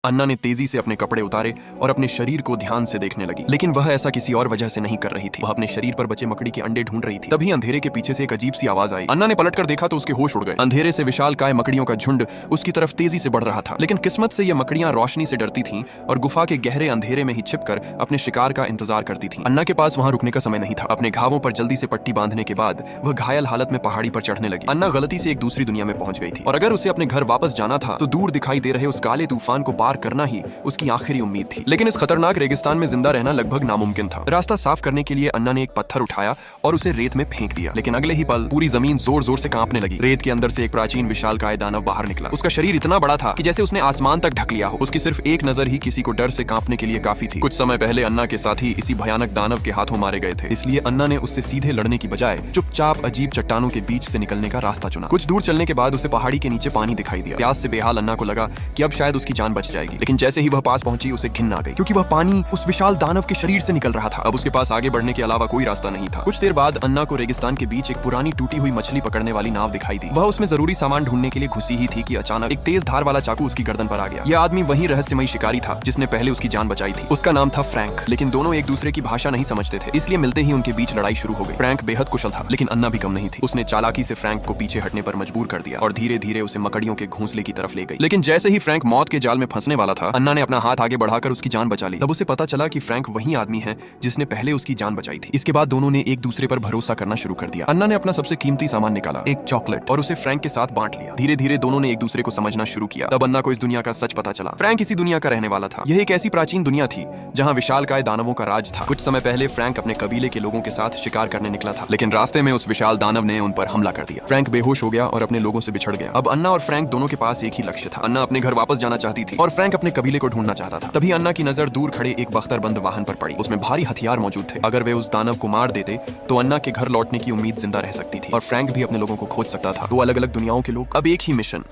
अन्ना ने तेजी से अपने कपड़े उतारे और अपने शरीर को ध्यान से देखने लगी, लेकिन वह ऐसा किसी और वजह से नहीं कर रही थी। वह अपने शरीर पर बचे मकड़ी के अंडे ढूंढ रही थी। तभी अंधेरे के पीछे से एक अजीब सी आवाज आई। अन्ना ने पलटकर देखा तो उसके होश उड़ गए। अंधेरे से विशालकाय मकड़ियों का झुंड उसकी तरफ तेजी से बढ़ रहा था, लेकिन किस्मत से ये मकड़ियां रोशनी से डरती थीं और गुफा के गहरे अंधेरे में ही छिपकर अपने शिकार का इंतजार करती थीं। अन्ना के पास वहां रुकने का समय नहीं था। अपने घावों पर जल्दी से पट्टी बांधने के बाद वह घायल हालत में पहाड़ी पर चढ़ने लगी। अन्ना गलती से एक दूसरी दुनिया में पहुंच गई थी और अगर उसे अपने घर वापस जाना था तो दूर दिखाई दे रहे उस काले तूफान को पार करना ही उसकी आखिरी उम्मीद थी। लेकिन इस खतरनाक रेगिस्तान में जिंदा रहना लगभग नामुमकिन था। रास्ता साफ करने के लिए अन्ना ने एक पत्थर उठाया और उसे रेत में फेंक दिया, लेकिन अगले ही पल पूरी जमीन जोर जोर से कांपने लगी। रेत के अंदर से एक प्राचीन विशालकाय दानव बाहर निकला। उसका शरीर इतना बड़ा था कि जैसे उसने आसमान तक ढक लिया हो। उसकी सिर्फ एक नजर ही किसी को डर से कांपने के लिए काफी थी। कुछ समय पहले अन्ना के साथी इसी भयानक दानव के हाथों मारे गए थे, इसलिए अन्ना ने उससे सीधे लड़ने की बजाय चुपचाप अजीब चट्टानों के बीच से निकलने का रास्ता चुना। कुछ दूर चलने के बाद उसे पहाड़ी के नीचे पानी दिखाई दिया। प्यास से बेहाल अन्ना को लगा कि अब शायद उसकी जान बच जाएगी, लेकिन जैसे ही वह पास पहुंची उसे घिन आ गई, क्योंकि वह पानी उस विशाल दानव के शरीर से निकल रहा था। अब उसके पास आगे बढ़ने के अलावा कोई रास्ता नहीं था। कुछ देर बाद अन्ना को रेगिस्तान के बीच एक पुरानी टूटी हुई मछली पकड़ने वाली नाव दिखाई दी। वह उसमें जरूरी सामान ढूंढने के लिए घुसी ही थी कि अचानक एक तेज धार वाला चाकू उसकी गर्दन पर आ गया। यह आदमी वही रहस्यमयी शिकारी था जिसने पहले उसकी जान बचाई थी। उसका नाम था फ्रैंक, लेकिन दोनों एक दूसरे की भाषा नहीं समझते थे, इसलिए मिलते ही उनके बीच लड़ाई शुरू हो गई। फ्रैंक बेहद कुशल था, लेकिन अन्ना भी कम नहीं थी। उसने चालाकी से फ्रैंक को पीछे हटने पर मजबूर कर दिया और धीरे धीरे उसे मकड़ियों के घोंसले की तरफ ले गई। लेकिन जैसे ही फ्रैंक मौत के जाल में फंसने वाला था, अन्ना ने अपना हाथ आगे बढ़ाकर उसकी जान बचा ली। तब उसे पता चला कि फ्रैंक वही आदमी है जिसने पहले उसकी जान बचाई थी। इसके बाद दोनों ने एक दूसरे पर भरोसा करना शुरू कर दिया। अन्ना ने अपना सबसे कीमती सामान निकाला, एक चॉकलेट, और उसे फ्रैंक के साथ बांट लिया। धीरे धीरे दोनों ने एक दूसरे को समझना शुरू किया। तब अन्ना को इस दुनिया का सच पता चला। फ्रैंक इसी दुनिया का रहने वाला था। यह एक ऐसी प्राचीन दुनिया थी जहाँ विशालकाय दानवों का राज था। कुछ समय पहले फ्रैंक अपने कबीले के लोगों के साथ शिकार करने निकला था, लेकिन रास्ते में उस विशाल दानव ने उन पर हमला कर दिया। फ्रैंक बेहोश हो गया और अपने लोगों से बिछड़ गया। अब अन्ना और फ्रैंक दोनों के पास एक ही लक्ष्य था। अन्ना अपने घर वापस जाना चाहती थी और फ्रैंक अपने कबीले को ढूंढना चाहता था। तभी अन्ना की नजर दूर खड़े एक बख्तरबंद वाहन पर पड़ी। उसमें भारी हथियार मौजूद थे। अगर वे उस दानव को मार देते तो अन्ना के घर लौटने की उम्मीद जिंदा रह सकती थी और फ्रैंक भी अपने लोगों को खोज सकता था। दो अलग अलग दुनियाओं के लोग, अब एक ही मिशन।